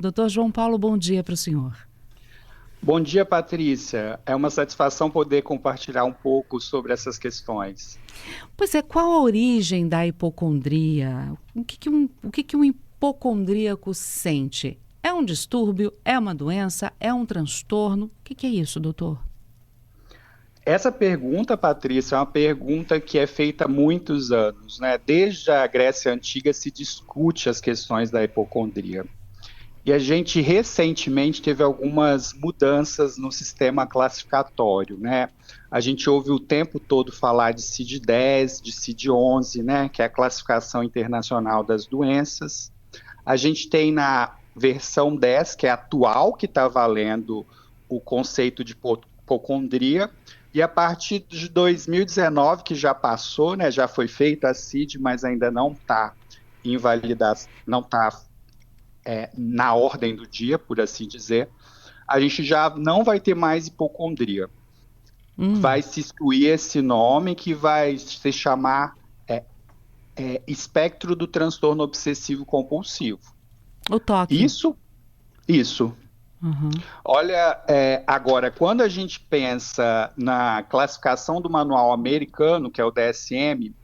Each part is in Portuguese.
Doutor João Paulo, bom dia para o senhor. Bom dia, Patrícia. É uma satisfação poder compartilhar um pouco sobre essas questões. Pois é, qual a origem da hipocondria? O que que um hipocondríaco sente? É um distúrbio? É uma doença? É um transtorno? O que é isso, doutor? Essa pergunta, Patrícia, é uma pergunta que é feita há muitos anos, né? Desde a Grécia Antiga se discute as questões da hipocondria. E a gente recentemente teve algumas mudanças no sistema classificatório, né? A gente ouve o tempo todo falar de CID-10, de CID-11, né? Que é a classificação internacional das doenças. A gente tem na versão 10, que é atual, que está valendo o conceito de hipocondria, e a partir de 2019, que já passou, né, já foi feita a CID, mas ainda não está invalidada, não está na ordem do dia, por assim dizer, a gente já não vai ter mais hipocondria. Hum, Vai se excluir esse nome que vai se chamar espectro do transtorno obsessivo compulsivo. o toque. Isso, isso. Uhum. Olha, agora, quando a gente pensa na classificação do manual americano, que é o DSM,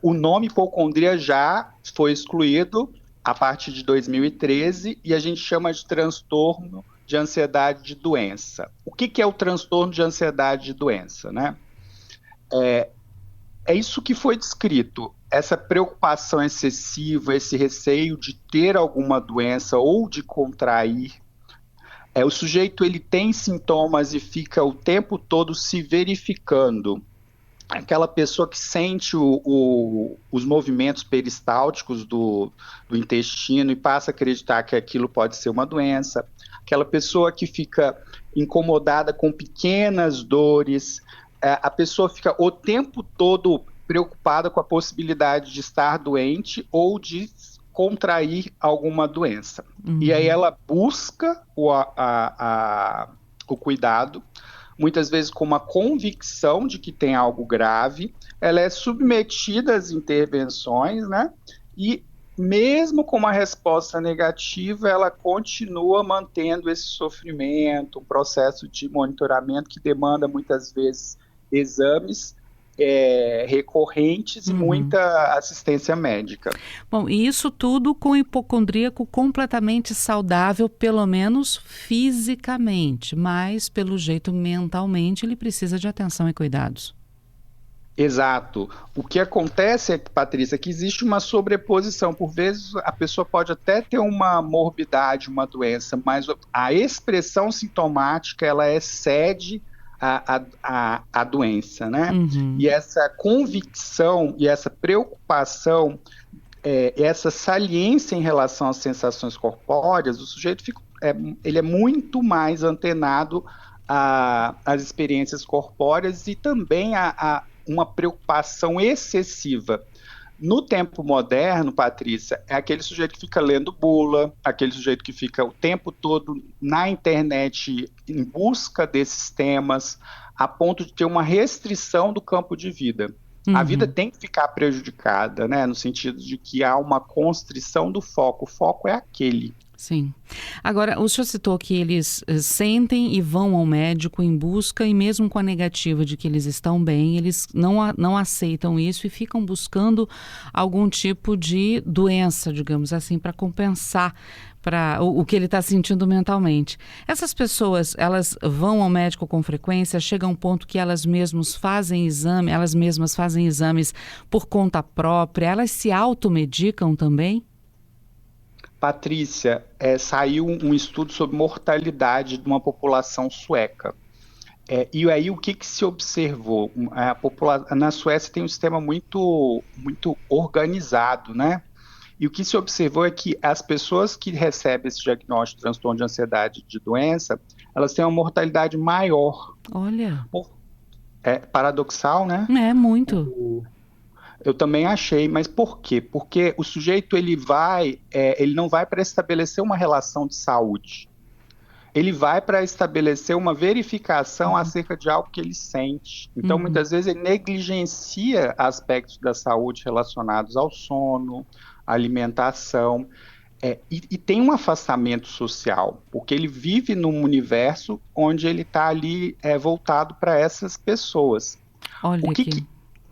o nome hipocondria já foi excluído a partir de 2013 e a gente chama de transtorno de ansiedade de doença. O que que é o transtorno de ansiedade de doença, né? É isso que foi descrito, essa preocupação excessiva, esse receio de ter alguma doença ou de contrair. O sujeito ele tem sintomas e fica o tempo todo se verificando. Aquela pessoa que sente os movimentos peristálticos do intestino e passa a acreditar que aquilo pode ser uma doença. Aquela pessoa que fica incomodada com pequenas dores. A pessoa fica o tempo todo preocupada com a possibilidade de estar doente ou de contrair alguma doença. E aí Uhum. ela busca o cuidado, muitas vezes com uma convicção de que tem algo grave, ela é submetida às intervenções, né? E mesmo com uma resposta negativa, ela continua mantendo esse sofrimento, um processo de monitoramento que demanda muitas vezes exames recorrentes e Uhum. muita assistência médica. Bom, e isso tudo com o hipocondríaco completamente saudável, pelo menos fisicamente, mas pelo jeito mentalmente ele precisa de atenção e cuidados. Exato. O que acontece, Patrícia, é que existe uma sobreposição. Por vezes, a pessoa pode até ter uma morbidade, uma doença, mas a expressão sintomática, ela excede a doença, né? Uhum. E essa convicção e essa preocupação, essa saliência em relação às sensações corpóreas, o sujeito ele é muito mais antenado às experiências corpóreas e também a uma preocupação excessiva. No tempo moderno, Patrícia, é aquele sujeito que fica lendo bula, aquele sujeito que fica o tempo todo na internet em busca desses temas, a ponto de ter uma restrição do campo de vida. A vida Uhum. tem que ficar prejudicada, né? No sentido de que há uma constrição do foco. O foco é aquele. Sim. Agora, o senhor citou que eles sentem e vão ao médico em busca, e mesmo com a negativa de que eles estão bem, eles não aceitam isso e ficam buscando algum tipo de doença, digamos assim, para compensar para o que ele está sentindo mentalmente. Essas pessoas, elas vão ao médico com frequência, chega a um ponto que elas mesmas fazem exames por conta própria, elas se automedicam também? Patrícia, saiu um estudo sobre mortalidade de uma população sueca. E aí o que que se observou? Na Suécia tem um sistema muito organizado, né? E o que se observou é que as pessoas que recebem esse diagnóstico de transtorno de ansiedade de doença, elas têm uma mortalidade maior. Olha, É paradoxal, né? é muito. O- eu também achei, mas por quê? Porque o sujeito ele não vai para estabelecer uma relação de saúde. Ele vai para estabelecer uma verificação acerca de algo que ele sente. Então, Uhum. muitas vezes, ele negligencia aspectos da saúde relacionados ao sono, à alimentação. E tem um afastamento social, porque ele vive num universo onde ele está ali voltado para essas pessoas. O Olha que, que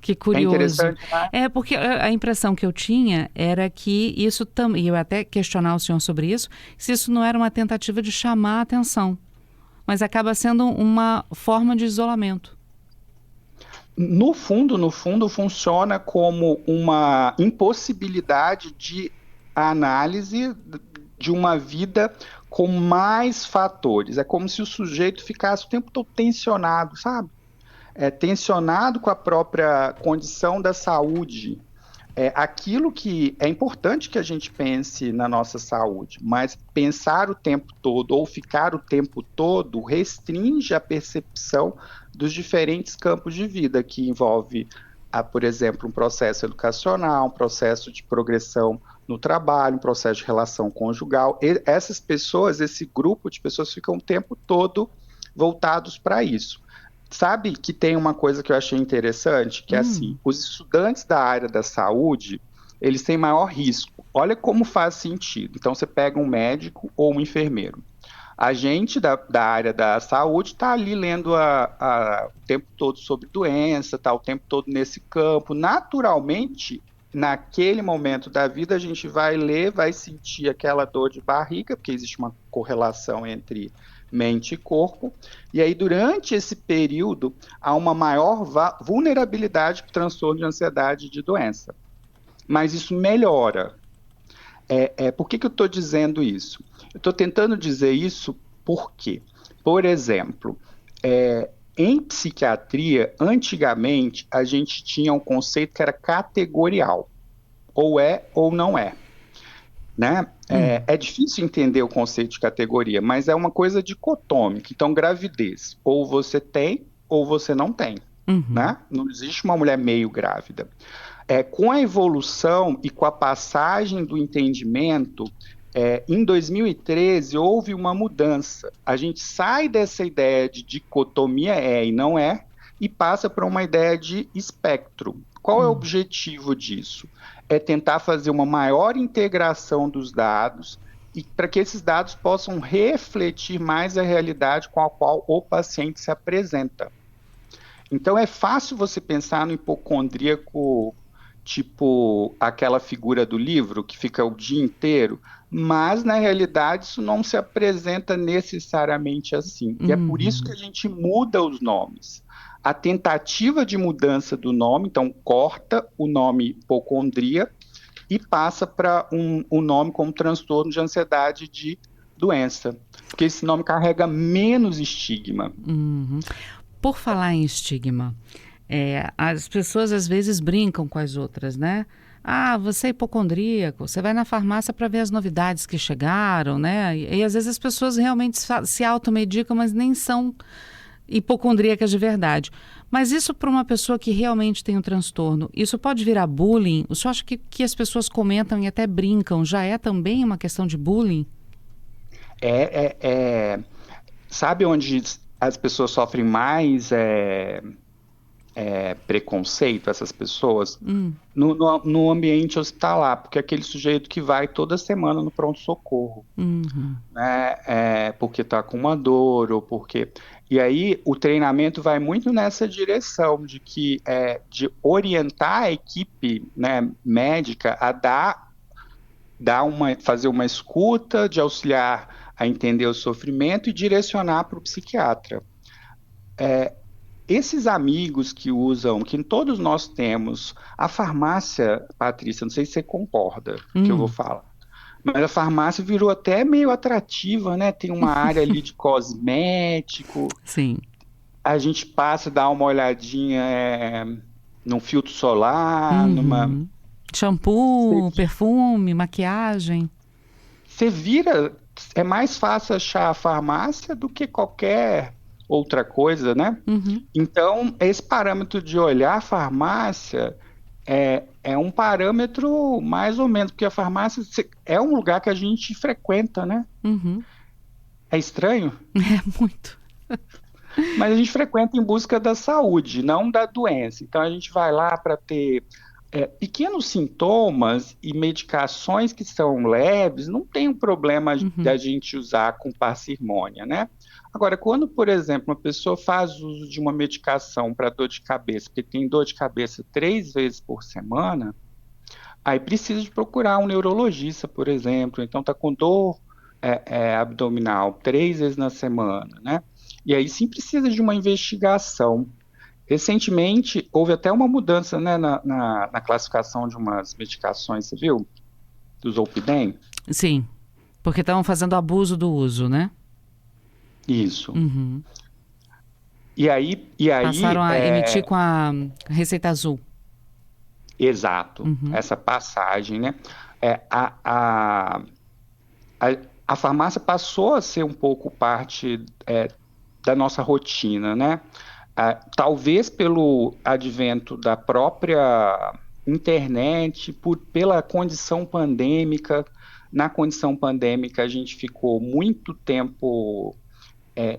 que é curioso. interessante, né? É porque a impressão que eu tinha era que isso também, e eu até questionar o senhor sobre isso, se isso não era uma tentativa de chamar a atenção, mas acaba sendo uma forma de isolamento. No fundo, funciona como uma impossibilidade de análise de uma vida com mais fatores. É como se o sujeito ficasse o tempo todo tensionado, sabe? Tensionado com a própria condição da saúde. Aquilo que é importante que a gente pense na nossa saúde, mas pensar o tempo todo ou ficar o tempo todo restringe a percepção dos diferentes campos de vida, que envolve, por exemplo, um processo educacional, um processo de progressão no trabalho, um processo de relação conjugal. Essas pessoas, esse grupo de pessoas ficam o tempo todo voltados para isso. Sabe que tem uma coisa que eu achei interessante, que é assim, os estudantes da área da saúde, eles têm maior risco. Olha como faz sentido. Então, você pega um médico ou um enfermeiro. A gente da área da saúde está ali lendo o tempo todo sobre doença, está o tempo todo nesse campo. Naturalmente, naquele momento da vida, a gente vai ler, vai sentir aquela dor de barriga, porque existe uma correlação entre mente e corpo. E aí, durante esse período, há uma maior vulnerabilidade para o transtorno de ansiedade e de doença. Mas isso melhora. Por que eu estou dizendo isso? Eu estou tentando dizer isso porque, por exemplo, em psiquiatria, antigamente, a gente tinha um conceito que era categorial. Ou é ou não é. Né? É difícil entender o conceito de categoria, mas é uma coisa dicotômica. Então, gravidez, ou você tem ou você não tem. Né? Não existe uma mulher meio grávida. Com a evolução e com a passagem do entendimento, em 2013 houve uma mudança. A gente sai dessa ideia de dicotomia e não é, e passa para uma ideia de espectro. Qual é o objetivo disso? É tentar fazer uma maior integração dos dados e para que esses dados possam refletir mais a realidade com a qual o paciente se apresenta. Então, é fácil você pensar no hipocondríaco, tipo aquela figura do livro que fica o dia inteiro, mas na realidade isso não se apresenta necessariamente assim. E é por isso que a gente muda os nomes. A tentativa de mudança do nome, então corta o nome hipocondria e passa para um nome como transtorno de ansiedade de doença, porque esse nome carrega menos estigma. Por falar em estigma, as pessoas às vezes brincam com as outras, né? Ah, você é hipocondríaco, você vai na farmácia para ver as novidades que chegaram, né? E às vezes as pessoas realmente se automedicam, mas nem são hipocondríacas de verdade. Mas isso para uma pessoa que realmente tem um transtorno, isso pode virar bullying? O senhor acha que as pessoas comentam e até brincam, já é também uma questão de bullying? Sabe onde as pessoas sofrem mais preconceito, essas pessoas? No ambiente hospitalar, porque é aquele sujeito que vai toda semana no pronto-socorro, né? Porque está com uma dor, ou porque... E aí o treinamento vai muito nessa direção, de orientar a equipe, né, médica a fazer uma escuta, de auxiliar a entender o sofrimento e direcionar para o psiquiatra. Esses amigos que usam, que todos nós temos, a farmácia, Patrícia, não sei se você concorda com o que eu vou falar, mas a farmácia virou até meio atrativa, né? Tem uma área ali de cosmético, Sim. a gente passa, dá uma olhadinha num filtro solar, Shampoo, perfume, maquiagem. Você vira, é mais fácil achar a farmácia do que qualquer outra coisa, né? Então, esse parâmetro de olhar a farmácia é um parâmetro mais ou menos, porque a farmácia é um lugar que a gente frequenta, né? É estranho? É muito. Mas a gente frequenta em busca da saúde, não da doença. Então, a gente vai lá para ter Pequenos sintomas e medicações que são leves não tem um problema Uhum. da gente usar com parcimônia, né? Agora, quando, por exemplo, uma pessoa faz uso de uma medicação para dor de cabeça, porque tem dor de cabeça 3 vezes por semana, aí precisa de procurar um neurologista, por exemplo. Então, está com dor abdominal 3 vezes na semana, né? E aí sim precisa de uma investigação. Recentemente, houve até uma mudança, né, na classificação de umas medicações, você viu? Do Zolpidem? Sim, porque estavam fazendo abuso do uso, né? Isso. Uhum. E aí, Passaram a emitir com a receita azul. exato, Uhum. essa passagem, né? É, a, a farmácia passou a ser um pouco parte da nossa rotina, né? Talvez pelo advento da própria internet, pela condição pandêmica. Na condição pandêmica, a gente ficou muito tempo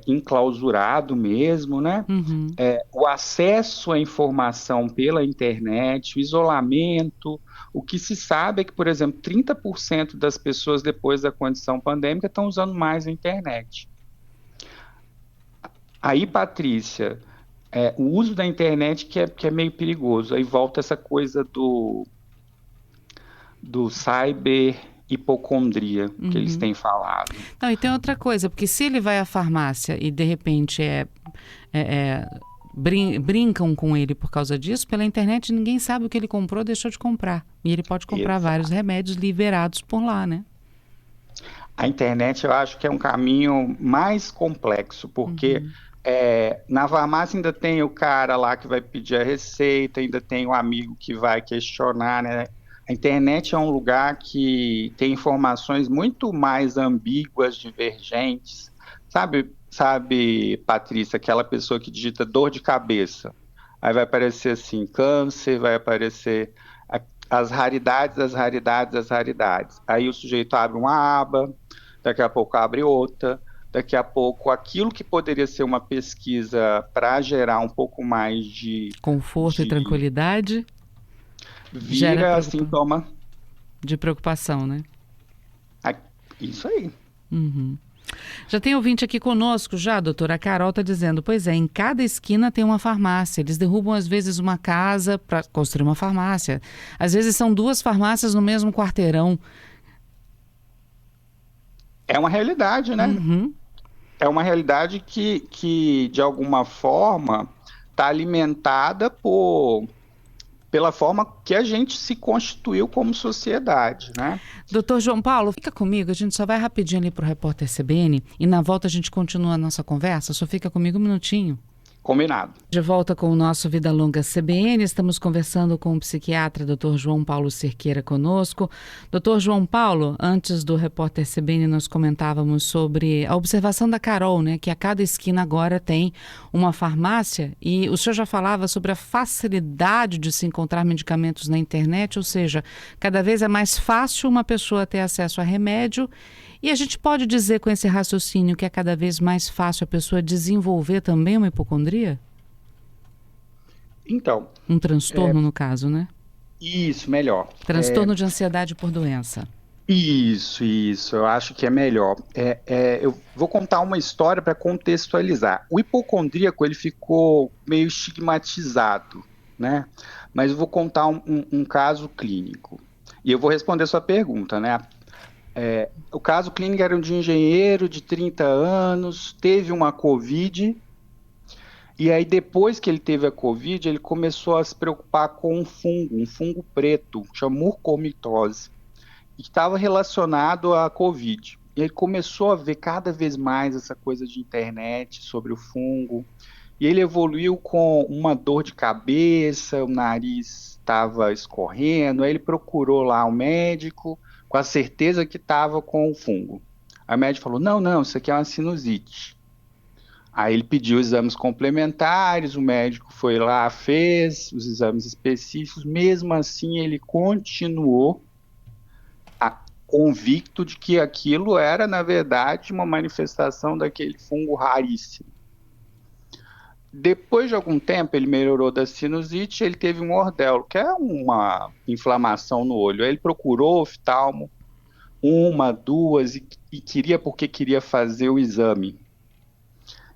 enclausurado mesmo, né? Uhum. O acesso à informação pela internet, o isolamento. O que se sabe é que, por exemplo, 30% das pessoas depois da condição pandêmica estão usando mais a internet. Aí, Patrícia, o uso da internet que é meio perigoso. Aí volta essa coisa do cyber hipocondria que eles Uhum. têm falado. Não, e tem outra coisa, porque se ele vai à farmácia e de repente brincam com ele por causa disso, pela internet ninguém sabe o que ele comprou, deixou de comprar. E ele pode comprar vários Exato. remédios liberados por lá, né? A internet eu acho que é um caminho mais complexo, porque Uhum. na farmácia ainda tem o cara lá que vai pedir a receita, ainda tem o amigo que vai questionar, né? A internet é um lugar que tem informações muito mais ambíguas, divergentes. Sabe, Patrícia, aquela pessoa que digita dor de cabeça. Aí vai aparecer assim, câncer, vai aparecer as raridades, as raridades, as raridades. Aí o sujeito abre uma aba, daqui a pouco abre outra, daqui a pouco aquilo que poderia ser uma pesquisa para gerar um pouco mais Conforto e de tranquilidade gera vira sintoma. de preocupação, né? Ah, isso aí. Uhum. Já tem ouvinte aqui conosco já, doutora. A Carol está dizendo, pois é, em cada esquina tem uma farmácia. Eles derrubam às vezes uma casa para construir uma farmácia. Às vezes são duas farmácias no mesmo quarteirão. É uma realidade, né? Uhum. É uma realidade que de alguma forma, está alimentada pela forma que a gente se constituiu como sociedade, né? Doutor João Paulo, fica comigo, a gente só vai rapidinho ali para o repórter CBN e na volta a gente continua a nossa conversa. Só fica comigo um minutinho. Combinado. De volta com o nosso Vida Longa CBN, estamos conversando com o psiquiatra Dr. João Paulo Cerqueira conosco. Dr. João Paulo, antes do repórter CBN nós comentávamos sobre a observação da Carol, né, que a cada esquina agora tem uma farmácia e o senhor já falava sobre a facilidade de se encontrar medicamentos na internet, ou seja, cada vez é mais fácil uma pessoa ter acesso a remédio. E a gente pode dizer com esse raciocínio que é cada vez mais fácil a pessoa desenvolver também uma hipocondria? Então, Um transtorno, no caso, né? isso, melhor. Transtorno de ansiedade por doença. Isso, eu acho que é melhor. Eu vou contar uma história para contextualizar. O hipocondríaco, ele ficou meio estigmatizado, né? Mas eu vou contar um caso clínico. E eu vou responder sua pergunta, né? O caso clínico era de um engenheiro de 30 anos, teve uma Covid, e aí depois que ele teve a Covid, ele começou a se preocupar com um fungo preto, chama mucormitose, e que estava relacionado à Covid. E ele começou a ver cada vez mais essa coisa de internet sobre o fungo, e ele evoluiu com uma dor de cabeça, o nariz estava escorrendo, aí ele procurou lá o médico, com a certeza que estava com o fungo. Aí o médico falou, não, não, isso aqui é uma sinusite. Aí ele pediu exames complementares, o médico foi lá, fez os exames específicos, mesmo assim ele continuou convicto de que aquilo era, na verdade, uma manifestação daquele fungo raríssimo. Depois de algum tempo, ele melhorou da sinusite, ele teve um ordelo, que é uma inflamação no olho. Aí ele procurou oftalmo, uma, duas, e queria, porque queria fazer o exame.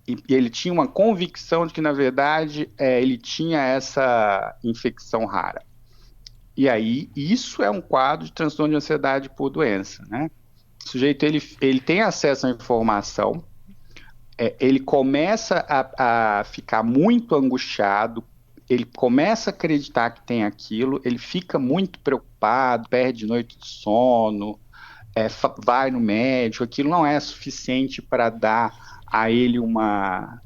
E ele tinha uma convicção de que, na verdade, ele tinha essa infecção rara. E aí, isso é um quadro de transtorno de ansiedade por doença, né? O sujeito, ele tem acesso à informação, ele começa a ficar muito angustiado, ele começa a acreditar que tem aquilo, ele fica muito preocupado, perde noite de sono, vai no médico, aquilo não é suficiente para dar a ele uma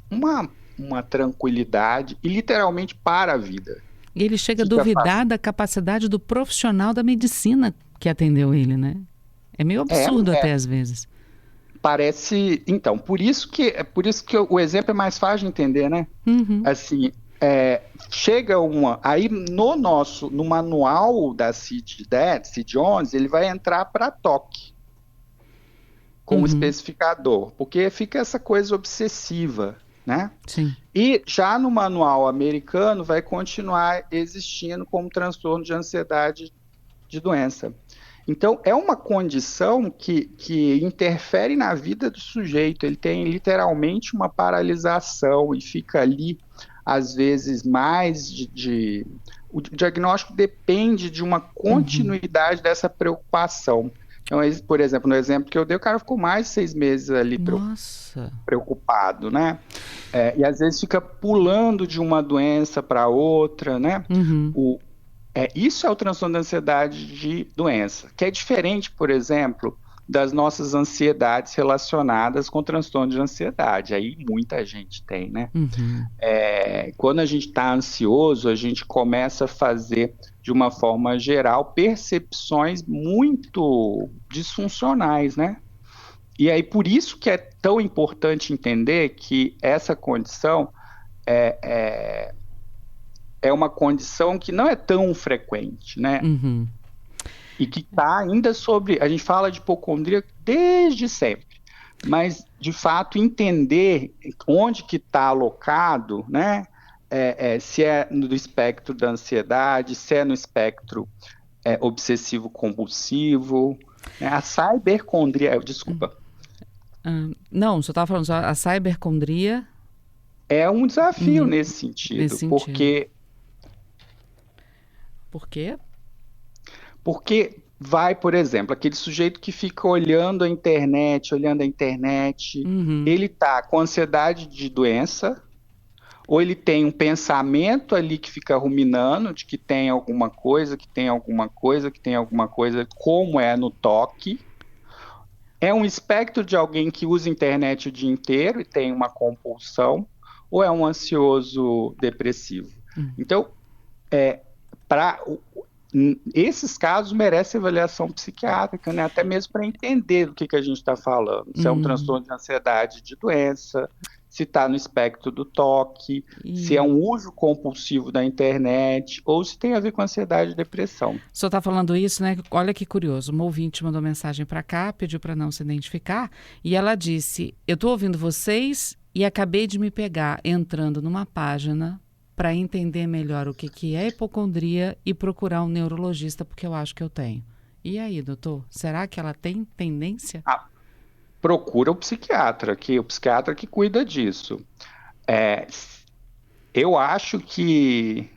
tranquilidade e literalmente para a vida. E ele chega a duvidar da capacidade do profissional da medicina que atendeu ele, né? É meio absurdo até às vezes. Parece, então, por isso que o exemplo é mais fácil de entender, né? Uhum. Assim, chega aí no manual da CID-11, ele vai entrar para toque com o especificador, porque fica essa coisa obsessiva, né? Sim. E já no manual americano vai continuar existindo como transtorno de ansiedade de doença. Então, é uma condição que interfere na vida do sujeito. Ele tem literalmente uma paralisação e fica ali, às vezes, mais O diagnóstico depende de uma continuidade dessa preocupação. Então, por exemplo, no exemplo que eu dei, o cara ficou mais de 6 meses ali preocupado, né? E às vezes fica pulando de uma doença para outra, né? Isso é o transtorno da ansiedade de doença, que é diferente, por exemplo, das nossas ansiedades relacionadas com transtorno de ansiedade. Aí muita gente tem, né? Quando a gente está ansioso, a gente começa a fazer, de uma forma geral, percepções muito disfuncionais, né? E aí, por isso que é tão importante entender que essa condição é uma condição que não é tão frequente, né? E que está ainda sobre... A gente fala de hipocondria desde sempre, mas, de fato, entender onde que está alocado, né? Se é no espectro da ansiedade, se é no espectro obsessivo-compulsivo, né? A cibercondria... Desculpa. Não, você estava falando, a cibercondria... É um desafio nesse sentido, porque... Por quê? Porque vai, por exemplo, aquele sujeito que fica olhando a internet, ele está com ansiedade de doença, ou ele tem um pensamento ali que fica ruminando de que tem alguma coisa, como é no toque. É um espectro de alguém que usa a internet o dia inteiro e tem uma compulsão, ou é um ansioso depressivo. Então, esses casos merecem avaliação psiquiátrica, né? Até mesmo para entender do que a gente está falando. Se é um transtorno de ansiedade de doença, se está no espectro do toque, se é um uso compulsivo da internet, ou se tem a ver com ansiedade e depressão. O senhor está falando isso, né? Olha que curioso. Uma ouvinte mandou mensagem para cá, pediu para não se identificar, e ela disse: eu estou ouvindo vocês e acabei de me pegar entrando numa página para entender melhor o que é hipocondria e procurar um neurologista, porque eu acho que eu tenho. E aí, doutor? Será que ela tem tendência? Procura o psiquiatra que cuida disso. Eu acho que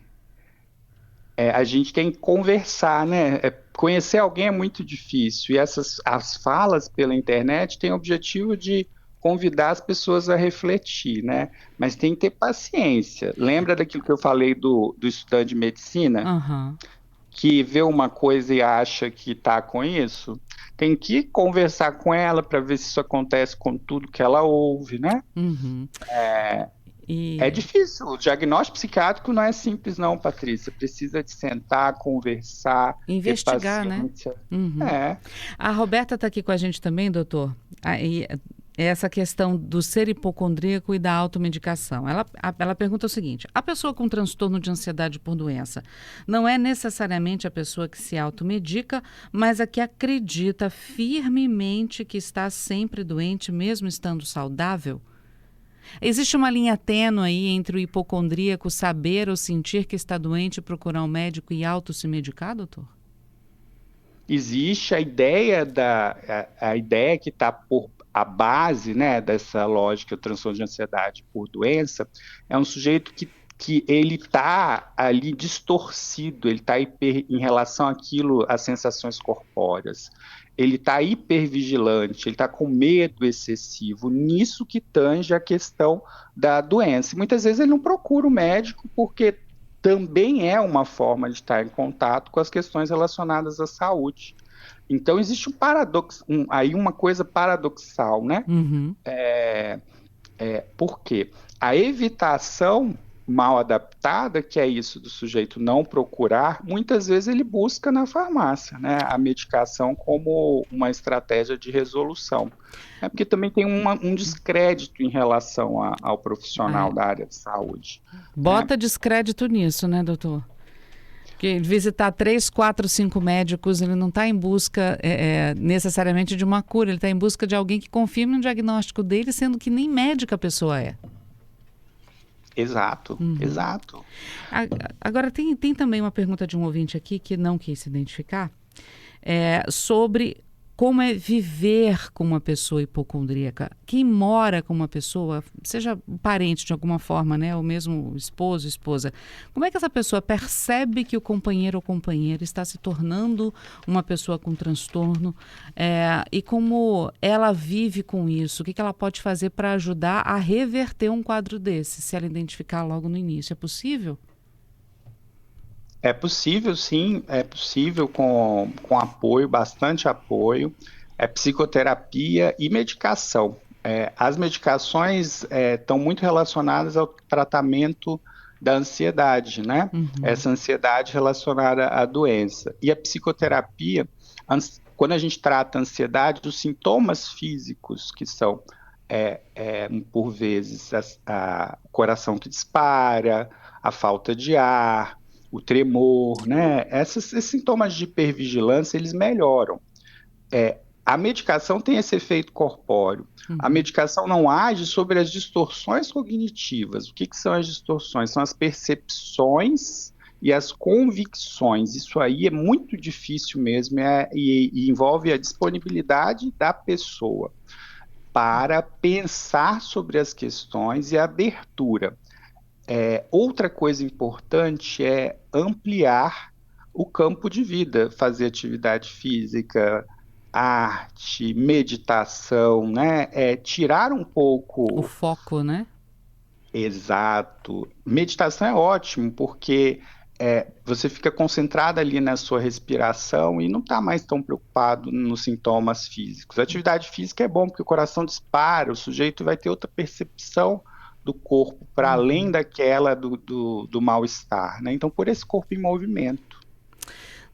a gente tem que conversar, né? Conhecer alguém é muito difícil, e as falas pela internet têm o objetivo de convidar as pessoas a refletir, né? Mas tem que ter paciência. Lembra daquilo que eu falei do estudante de medicina? Que vê uma coisa e acha que está com isso? Tem que conversar com ela para ver se isso acontece com tudo que ela ouve, né? É difícil. O diagnóstico psiquiátrico não é simples não, Patrícia. Precisa de sentar, conversar, investigar, ter paciência, né? A Roberta está aqui com a gente também, doutor. Essa questão do ser hipocondríaco e da automedicação. Ela pergunta o seguinte: a pessoa com transtorno de ansiedade por doença não é necessariamente a pessoa que se automedica, mas a que acredita firmemente que está sempre doente, mesmo estando saudável? Existe uma linha tênue aí entre o hipocondríaco saber ou sentir que está doente e procurar um médico e auto se medicar, doutor? Existe a ideia que está por a base, né, dessa lógica do transtorno de ansiedade por doença, é um sujeito que ele está ali distorcido, ele está em relação àquilo, às sensações corpóreas. Ele está hipervigilante, ele está com medo excessivo, nisso que tange a questão da doença. E muitas vezes ele não procura o médico porque também é uma forma de estar em contato com as questões relacionadas à saúde. Então existe um paradoxo, aí uma coisa paradoxal, né? Uhum. Por quê? A evitação mal adaptada, que é isso do sujeito não procurar, muitas vezes ele busca na farmácia, né, a medicação como uma estratégia de resolução. Porque também tem um descrédito em relação ao profissional da área de saúde. Bota descrédito nisso, né, doutor? Porque visitar 3, 4, 5 médicos, ele não está em busca necessariamente de uma cura, ele está em busca de alguém que confirme o diagnóstico dele, sendo que nem médica a pessoa é. Exato, exato. Agora, tem também uma pergunta de um ouvinte aqui que não quis se identificar, sobre como é viver com uma pessoa hipocondríaca. Quem mora com uma pessoa, seja parente de alguma forma, né, ou mesmo esposo, esposa, como é que essa pessoa percebe que o companheiro ou companheira está se tornando uma pessoa com transtorno, e como ela vive com isso? O que ela pode fazer para ajudar a reverter um quadro desse, se ela identificar logo no início? É possível? É possível, sim, é possível com apoio, bastante apoio, psicoterapia e medicação. As medicações estão muito relacionadas ao tratamento da ansiedade, né? Essa ansiedade relacionada à doença. E a psicoterapia, quando a gente trata a ansiedade, os sintomas físicos que são, por vezes, o coração que dispara, a falta de ar, o tremor, né? Esses sintomas de hipervigilância, eles melhoram. A medicação tem esse efeito corpóreo. A medicação não age sobre as distorções cognitivas. O que são as distorções? São as percepções e as convicções. Isso aí é muito difícil mesmo e envolve a disponibilidade da pessoa para pensar sobre as questões e a abertura. Outra coisa importante é ampliar o campo de vida, fazer atividade física, arte, meditação, né? Tirar um pouco... O foco, né? Exato. Meditação é ótimo, porque você fica concentrado ali na sua respiração e não está mais tão preocupado nos sintomas físicos. A atividade física é bom, porque o coração dispara, o sujeito vai ter outra percepção do corpo, para além daquela do mal-estar, né? Então, por esse corpo em movimento.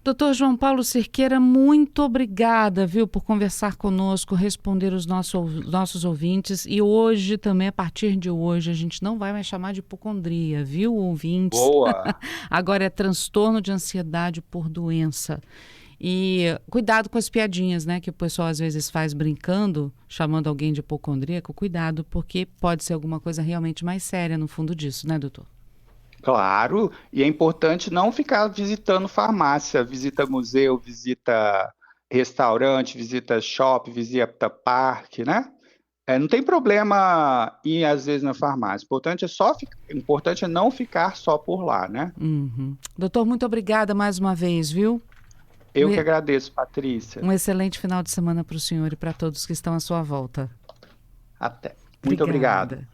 Doutor João Paulo Cerqueira, muito obrigada, viu, por conversar conosco, responder os nossos ouvintes. E hoje também, a partir de hoje, a gente não vai mais chamar de hipocondria, viu, ouvintes? Boa! Agora é transtorno de ansiedade por doença. E cuidado com as piadinhas, né, que o pessoal às vezes faz brincando, chamando alguém de hipocondríaco. Cuidado, porque pode ser alguma coisa realmente mais séria no fundo disso, né, doutor? Claro, e é importante não ficar visitando farmácia, visita museu, visita restaurante, visita shopping, visita parque, né? Não tem problema ir às vezes na farmácia. Importante é não ficar só por lá, né? Doutor, muito obrigada mais uma vez, viu? Eu que agradeço, Patrícia. Um excelente final de semana para o senhor e para todos que estão à sua volta. Até. Muito obrigado.